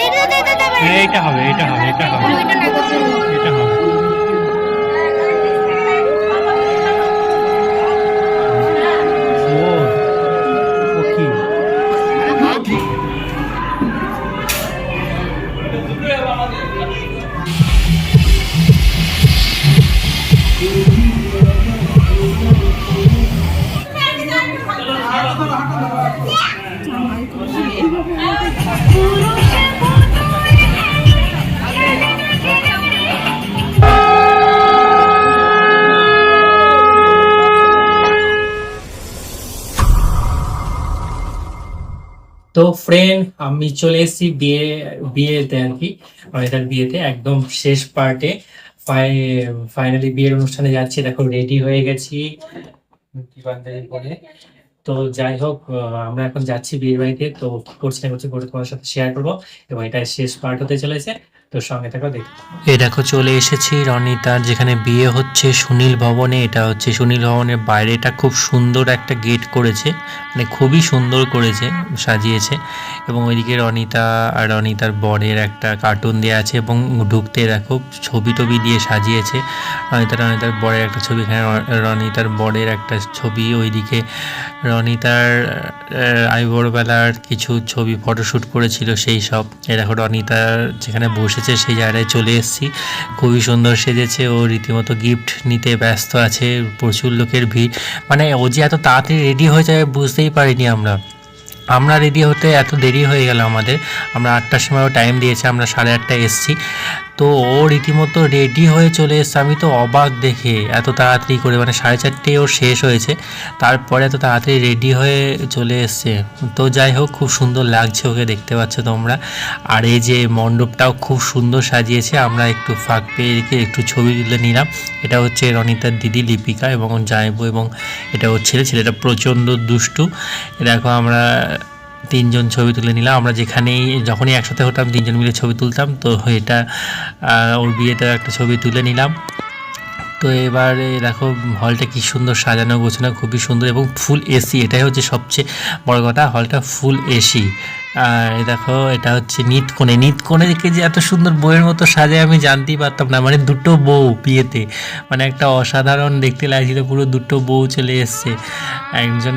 এইটা হবে, এটা হবে, এটা হবে, এটা হবে। ও ও কি তো ফ্রেন্ড, আমি চলে এসেছি বিয়েতে আর কি, এটার বিয়েতে একদম শেষ পার্টে। ফাইনালি বিয়ের অনুষ্ঠানে যাচ্ছি। দেখো রেডি হয়ে গেছি পাঞ্জাবি পরে। তো যাই হোক, আমরা এখন যাচ্ছি বিয়ের বাড়িতে। তো কি করছি না করছি পুরো তোমার সাথে শেয়ার করবো, এবং এটা শেষ পার্ট হতে চলেছে। তো সঙ্গে থাকো, দেখো। এই দেখো চলে এসেছি রনিতার যেখানে বিয়ে হচ্ছে, সুনীল ভবনে। এটা হচ্ছে সুনীল ভবনের বাইরেটা খুব সুন্দর একটা গেট করেছে, মানে খুবই সুন্দর করেছে, সাজিয়েছে। এবং ওইদিকে রনিতা আর রনিতার বরের একটা কার্টুন দেওয়া আছে, এবং ঢুকতে দেখো ছবি টবি দিয়ে সাজিয়েছে। রনিতার বরের একটা ছবি, এখানে রনিতার বরের একটা ছবি, ওইদিকে রনিতার আইবুড়োবেলার কিছু ছবি ফটোশ্যুট করেছিল সেই সব। দেখো রনিতার যেখানে বসেছে সেই জায়গায় চলে এসেছি। খুবই সুন্দর সেজেছে, ও রীতিমতো গিফট নিতে ব্যস্ত আছে। প্রচুর লোকের ভিড়, মানে ও যে এত তাড়াতাড়ি রেডি হয়ে যাবে বুঝতেই পারিনি আমরা রেডি হতে এত দেরি হয়ে গেল আমাদের। আমরা 8টার সময়ও টাইম দিয়েছে, আমরা 8:30টায় এসেছি। তো ও রীতিমতো রেডি হয়ে চলে এসছে। আমি তো অবাক দেখে, এত তাড়াতাড়ি করে, মানে 4:30 ওর শেষ হয়েছে, তারপরে এত তাড়াতাড়ি রেডি হয়ে চলে এসছে। তো যাই হোক, খুব সুন্দর লাগছে ওকে, দেখতে পাচ্ছ তোমরা। আর এই যে মণ্ডপটাও খুব সুন্দর সাজিয়েছে। আমরা একটু ফাঁক পেয়ে রেখে একটু ছবি তুলে নিলাম। এটা হচ্ছে রনিতার দিদি লিপিকা এবং জামাইবু, এবং এটা ওর ছেলেটা প্রচণ্ড দুষ্টু। দেখো আমরা 3জন ছবি তুলে নিলাম। আমরা যখনই একসাথে হতাম 3জন মিলে ছবি তুলতাম। তো এটা ওর বিয়েতে একটা ছবি তুলে নিলাম। তো এবারে দেখো হলটা কি সুন্দর সাজানো গোছানো, খুবই সুন্দর, এবং ফুল এসি। এটাই হচ্ছে সবচেয়ে বড় কথা, হলটা ফুল এসি। আর দেখো এটা হচ্ছে নিতকোণে দেখে যে এত সুন্দর বউয়ের মতো সাজায় আমি জানতেই পারতাম না। মানে দুটো বউ বিয়েতে, মানে একটা অসাধারণ দেখতে লাগছিল, পুরো দুটো বউ চলে এসছে। একজন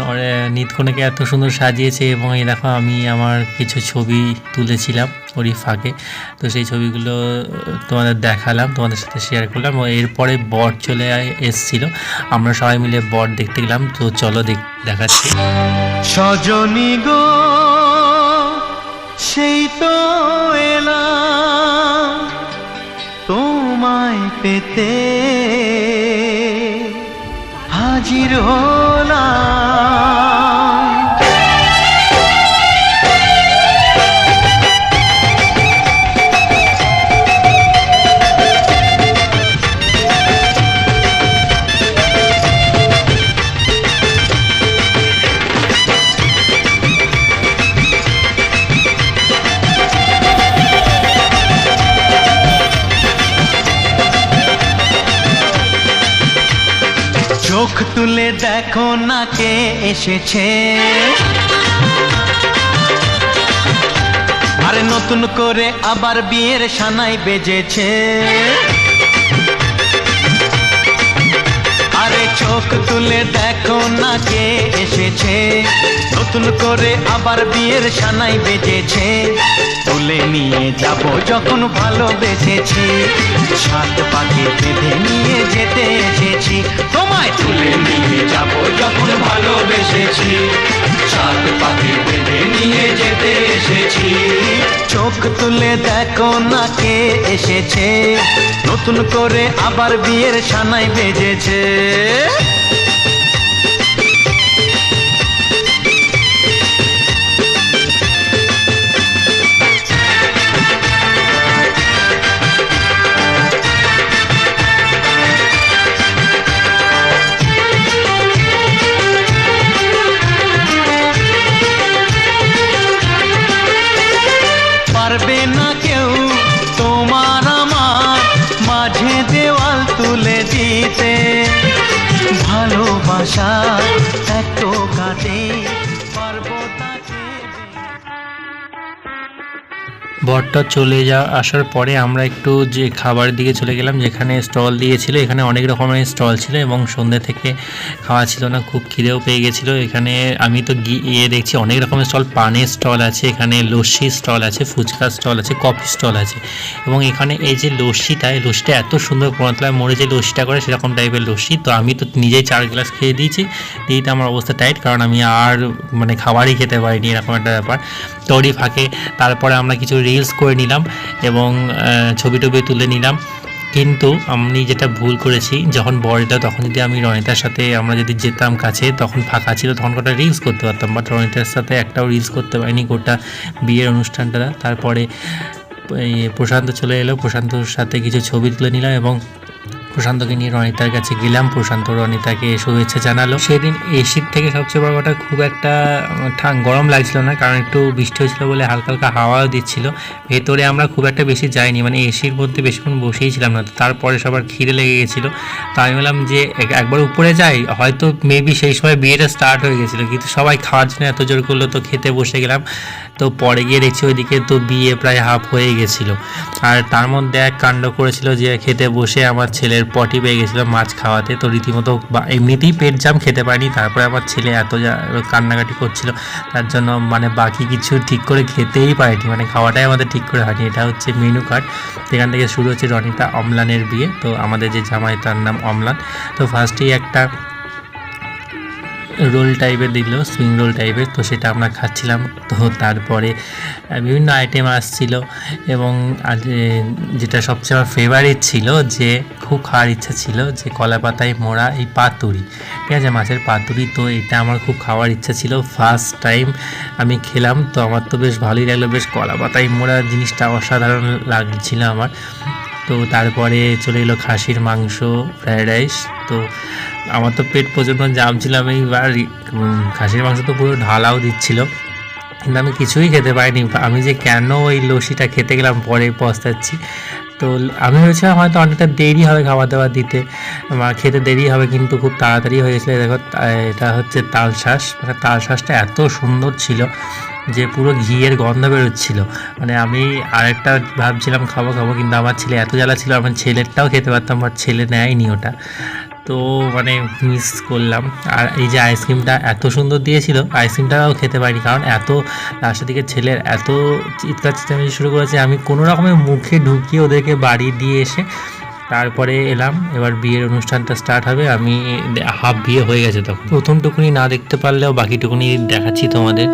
নিতকোণেকে এত সুন্দর সাজিয়েছে। এবং এই দেখো আমি আমার কিছু ছবি তুলেছিলাম ওরই ফাঁকে, তো সেই ছবিগুলো তোমাদের দেখালাম, তোমাদের সাথে শেয়ার করলাম। এরপরে বর চলে এসছিল, আমরা সবাই মিলে বর দেখতে গেলাম। তো চলো দেখাচ্ছি। সজনী গো সেই তো এলাম তোমায় পেতে, হাজির হলাম। চোখ তুলে দেখো না কে এসেছে, আরে নতুন করে আবার বিয়ের সানাই বেজেছে। আরে চোখ তুলে দেখো না কে এসেছে, নতুন করে আবার বিয়ের সানাই বেজেছে। তুলে নিয়ে যাব যখন ভালোবেসেছি, 7 পাখি বেঁধে নিয়ে যেতে এসেছি। তোমায় তুলে নিয়ে যাব যখন ভালোবেসেছি, 7 পাখি বেঁধে নিয়ে যেতে এসেছি। চোখ তুলে দেখো না কে এসেছে, নতুন করে আবার বিয়ের সানাই বেজেছে। পারবে না কেউ তোমার আমার মাঝে দেওয়াল তুলে দিতে, ভালোবাসা এত কাটে পারবো তাকে। বরটা চলে আসার পরে আমরা একটু যে খাবারের দিকে চলে গেলাম, যেখানে স্টল দিয়েছিল। এখানে অনেক রকমের স্টল ছিল এবং সন্ধ্যে থেকে খাওয়া ছিল না, খুব খিদেও পেয়ে গেছিলো। এখানে আমি তো গিয়ে দেখছি অনেক রকমের স্টল, পানের স্টল আছে, এখানে লস্যি স্টল আছে, ফুচকা স্টল আছে, কফি স্টল আছে। এবং এখানে এই যে লস্যিটা, এই লস্যিটা এত সুন্দর কোনাতলায় মোড়ে যে লস্যিটা করে সেরকম টাইপের লস্যি। তো আমি তো নিজেই 4 গ্লাস খেয়ে দিয়েছি, দিয়েতে আমার অবস্থা টাইট, কারণ আমি আর মানে খাবারই খেতে পারিনি, এরকম একটা ব্যাপার। তোরই ফাঁকে তারপরে আমরা কিছু রিলস করে নিলাম এবং ছবি টবি তুলে নিলাম। কিন্তু আমি যেটা ভুল করেছি, যখন বর এলো তখন যদি আমি রনিতার সাথে আমরা যদি যেতাম কাছে, তখন ফাঁকা ছিল, তখন কটা রিলস করতে পারতাম, বাট রনিতার সাথে একটাও রিলস করতে পারিনি গোটা বিয়ের অনুষ্ঠানটা। তারপরে প্রশান্ত চলে এলো, প্রশান্তর সাথে কিছু ছবি তুলে নিলাম এবং প্রশান্তকে নিয়ে রনিতার কাছে গেলাম। প্রশান্ত রনিতাকে শুভেচ্ছা জানালো। সেদিন এসির থেকে সবচেয়ে বড় কথা, খুব একটা গরম লাগছিল না, কারণ একটু বৃষ্টি হয়েছিল বলে হালকা হালকা হাওয়াও দিচ্ছিল। ভেতরে আমরা খুব একটা বেশি যাইনি, মানে এসির মধ্যে বেশিক্ষণ বসেই ছিলাম না। তারপরে সবার খিদে লেগে গেছিলো, তো আমি বললাম যে একবার উপরে যাই, হয়তো মেবি সেই সময় বিয়েটা স্টার্ট হয়ে গেছিলো, কিন্তু সবাই খাওয়ার জন্য এত জোর করলো, তো খেতে বসে গেলাম। তো পরে গিয়ে দেখছি ওইদিকে তো বিয়ে প্রায় হাফ হয়ে গেছিলো। আর তার মধ্যে এক কাণ্ড করেছিল যে খেতে বসে আমার ছেলের পটি পেয়ে গেছিলো মাছ খাওয়াতে, তো রীতিমতো এমনিতেই পেট জাম, খেতে পারিনি। তারপরে আমার ছেলে এত কান্নাকাটি করছিল, তার জন্য মানে বাকি কিছু ঠিক করে খেতেই পারিনি, মানে খাওয়াটাই আমাদের ঠিক করে হয়নি। এটা হচ্ছে মেনু কার্ড, সেখান থেকে শুরু হচ্ছে রনিতা অম্লানের বিয়ে। তো আমাদের যে জামাই তার নাম অম্লান। তো ফার্স্টেই একটা রোল টাইপের দিল, সুইং রোল টাইপের, তো সেটা আমরা খাচ্ছিলাম। তো তারপরে বিভিন্ন আইটেম আসছিল এবং যেটা সবচেয়ে আমার ফেভারিট ছিল, যে খুব খাওয়ার ইচ্ছা ছিল, যে কলা পাতায় মোড়া এই পাতুরি, ঠিক আছে, মাছের পাতুরি। তো এটা আমার খুব খাওয়ার ইচ্ছা ছিল, ফার্স্ট টাইম আমি খেলাম, তো আমার তো বেশ ভালোই লাগলো, বেশ কলা পাতায় মোড়া জিনিসটা অসাধারণ লাগছিল আমার। তো তারপরে চলে এলো খাসির মাংস, ফ্রায়েড রাইস। তো আমার তো পেট প্রচণ্ড জাম ছিল, আমি এবার খাসির মাংস তো পুরো ঢালাও দিচ্ছিল, কিন্তু আমি কিছুই খেতে পারিনি। আমি যে কেন ওই লস্যিটা খেতে গেলাম পরে পস্তাচ্ছি। তো আমি ভেবেছিলাম হয়তো অনেকটা দেরি হবে খাওয়া দাওয়া দিতে, খেতে দেরি হবে, কিন্তু খুব তাড়াতাড়ি হয়ে গেছিলো। দেখো এটা হচ্ছে তালশাঁস, মানে তালশাঁসটা এত সুন্দর ছিল যে পুরো ঘিয়ের গন্ধ বেরোচ্ছিলো। মানে আমি আরেকটা ভাবছিলাম খাবো, কিন্তু আমার ছেলে এত জ্বালা ছিল, আমার ছেলেরটাও খেতে পারতাম, বাট ছেলে নেয়নি ওটা, তো মানে মিস করলাম। আর এই যে আইসক্রিমটা এত সুন্দর দিয়েছিল, আইসক্রিমটাও খেতে পারিনি, কারণ এত লাস্টের দিকে ছেলের এত চিৎকার চেঁচামেচি শুরু করেছে, আমি কোনো রকমের মুখে ঢুকিয়ে ওদেরকে বাড়ি দিয়ে এসে তারপরে এলাম। এবার বিয়ের অনুষ্ঠানটা স্টার্ট হবে, আমি হাফ বিয়ে হয়ে গেছে তখন, প্রথমটুকুনি না দেখতে পারলেও বাকিটুকুনি দেখাচ্ছি তোমাদের।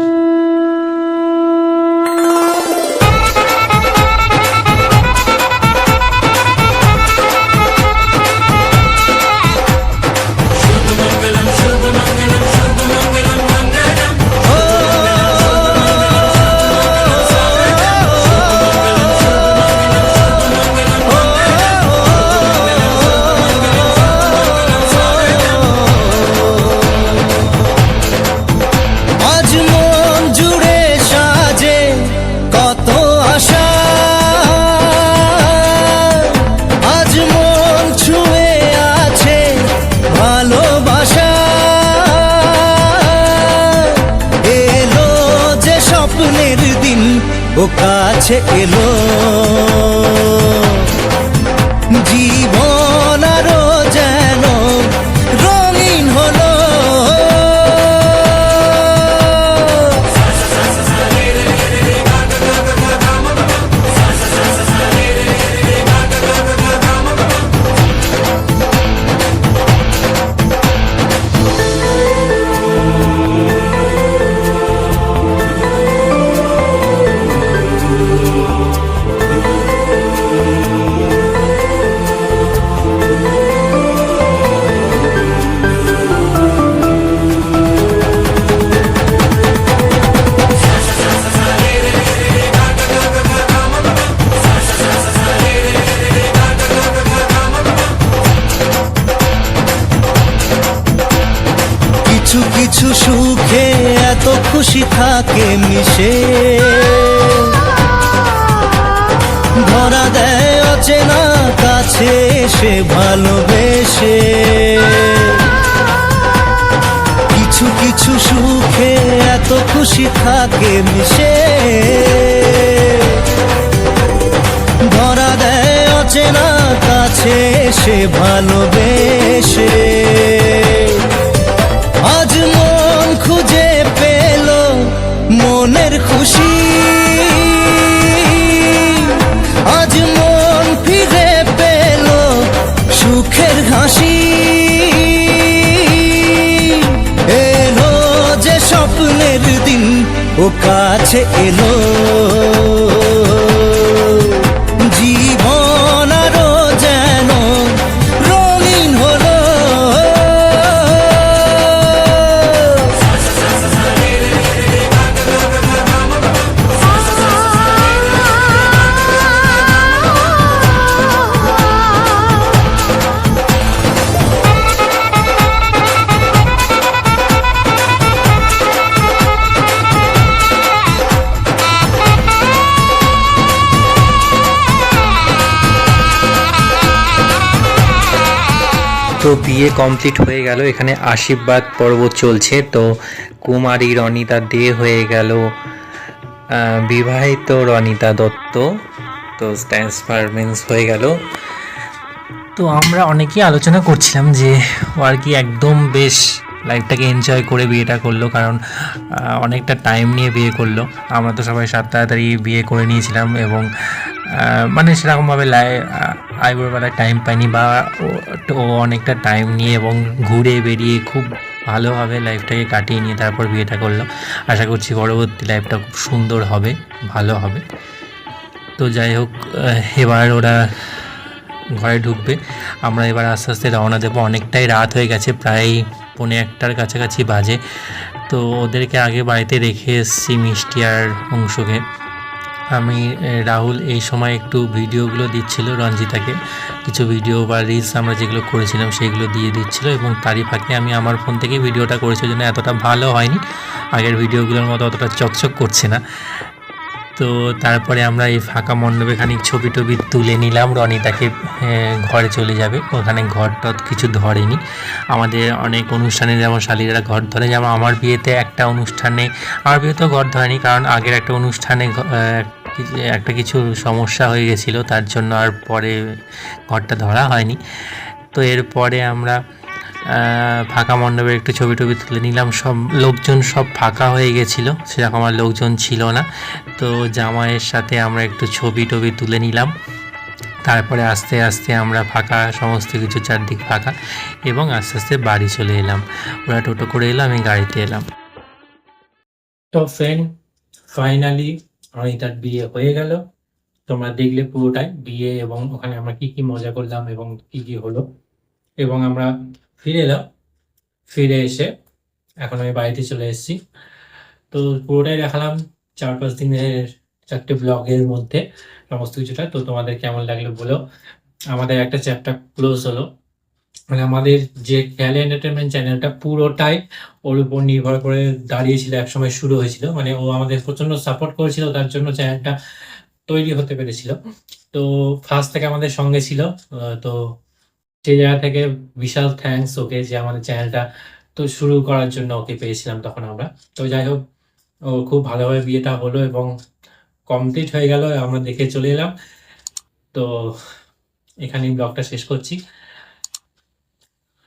ও কাছে এলো, জীবন আরো যেন রঙিন হলো। কিছু সুখে এত খুশি থাকে মিশে, ধরা দেয় অচেনা কাছে সে ভালোবেসে। কিছু সুখে এত খুশি থাকে মিশে, অচেনা কাছে এসে ভালোবেসে আজ মন খুঁজে পেল মনের খুশি, আজ মন ফিরে পেল সুখের হাসি। এলো যে স্বপ্নের দিন ও কাছে এলো, জীবন আরো যেন রঙিন হলো। তো বিয়ে কমপ্লিট হয়ে গেল, এখানে আশীর্বাদ পর্ব চলছে। তো কুমারী রনিতা দে হয়ে গেল বিবাহিত রনিতা দত্ত, তো ট্রান্সফারমেন্স হয়ে গেল। তো আমরা অনেকেই আলোচনা করছিলাম যে ও আর কি একদম বেশ লাইফটাকে এনজয় করে বিয়েটা করলো, কারণ অনেকটা টাইম নিয়ে বিয়ে করলো। আমরা তো সবাই তাড়াতাড়ি বিয়ে করে নিয়েছিলাম এবং মানে সেরকমভাবে আইবুড়োবেলায় টাইম পাইনি, বা ও অনেকটা টাইম নিয়ে এবং ঘুরে বেরিয়ে খুব ভালোভাবে লাইফটাকে কাটিয়ে নিয়ে তারপর বিয়েটা করলো। আশা করছি পরবর্তী লাইফটা খুব সুন্দর হবে, ভালো হবে। তো যাই হোক, এবার ওরা ঘরে ঢুকবে, আমরা এবার আস্তে আস্তে রওনা দেবো। অনেকটাই রাত হয়ে গেছে, প্রায় 1:45-র কাছাকাছি বাজে। তো ওদেরকে আগে বাড়িতে রেখে এসেছি, মিষ্টি আর অংশকে। আমি রাহুল এই সময় একটু ভিডিওগুলো দিচ্ছিল রঞ্জিতাকে, কিছু ভিডিও বা রিলস আমরা যেগুলো করেছিলাম সেইগুলো দিয়ে দিচ্ছিল, এবং তারই ফাঁকে আমি আমার ফোন থেকে ভিডিওটা করেছি, জন্য এতটা ভালো হয়নি, আগের ভিডিওগুলোর মতো অতটা চকচক করছে না। তো তারপরে আমরা এই ফাঁকা মণ্ডপে খানিক ছবি টবি তুলে নিলাম। রনিতাকে ঘরে চলে যাবে, ওখানে ঘর টর কিছু ধরেনি। আমাদের অনেক অনুষ্ঠানে যেমন শালীরা ঘর ধরে, যেমন আমার বিয়েতে আমার বিয়েতেও ঘর ধরেনি, কারণ আগের একটা অনুষ্ঠানে একটা কিছু সমস্যা হয়ে গেছিলো, তার জন্য আর পরে ঘরটা ধরা হয়নি। তো এরপরে আমরা ফাঁকা মণ্ডপে একটু ছবি টবি তুলে নিলাম। সব লোকজন সব ফাঁকা হয়ে গেছিলো, সেরকম আর লোকজন ছিল না। তো জামাইয়ের সাথে আমরা একটু ছবি টবি তুলে নিলাম। তারপরে আস্তে আস্তে আমরা ফাঁকা, সমস্ত কিছু চারদিক ফাঁকা, এবং আস্তে আস্তে বাড়ি চলে এলাম। ওরা টোটো করে এলাম, আমি গাড়িতে এলাম। তো ফ্রেন্ড, ফাইনালি রনিতার বিয়ে হয়ে গেল। তোমরা দেখলে পুরোটাই বিয়ে, এবং ওখানে আমরা কি কি মজা করলাম এবং কি কি হলো, এবং আমরা ফিরে এলাম। ফিরে এসে এখন আমি বাড়িতে চলে এসেছি। তো পুরোটাই দেখালাম 4-5 দিনের 4টে ব্লগের মধ্যে সমস্ত কিছুটা। তো তোমাদের কেমন লাগলো বলো। আমাদের একটা চ্যাপ্টার ক্লোজ হলো, মানে আমাদের যে খেয়ালি এন্টারটেনমেন্ট চ্যানেলটা পুরোটাই ওর উপর নির্ভর করে দাঁড়িয়েছিল, একসময় শুরু হয়েছিল। মানে ও আমাদের প্রচন্ড সাপোর্ট করেছিল, তার জন্য চ্যানেলটা তৈরি হতে পেরেছিল। তো ফার্স্ট থেকে আমাদের সঙ্গে ছিল। তো সেই জায়গা থেকে বিশাল থ্যাঙ্কস ওকে, যে আমাদের চ্যানেলটা তো শুরু করার জন্য ওকে পেয়েছিলাম তখন আমরা। তো যাই হোক, ও খুব ভালোভাবে বিয়েটা হলো এবং কমপ্লিট হয়ে গেল, আমরা দেখে চলে এলাম। তো এখানেই ব্লগটা শেষ করছি।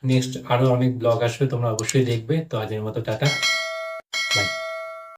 নেক্সট আরো অনেক ব্লগ আসবে, তোমরা অবশ্যই দেখবে। তো আজকের মতো টাটা।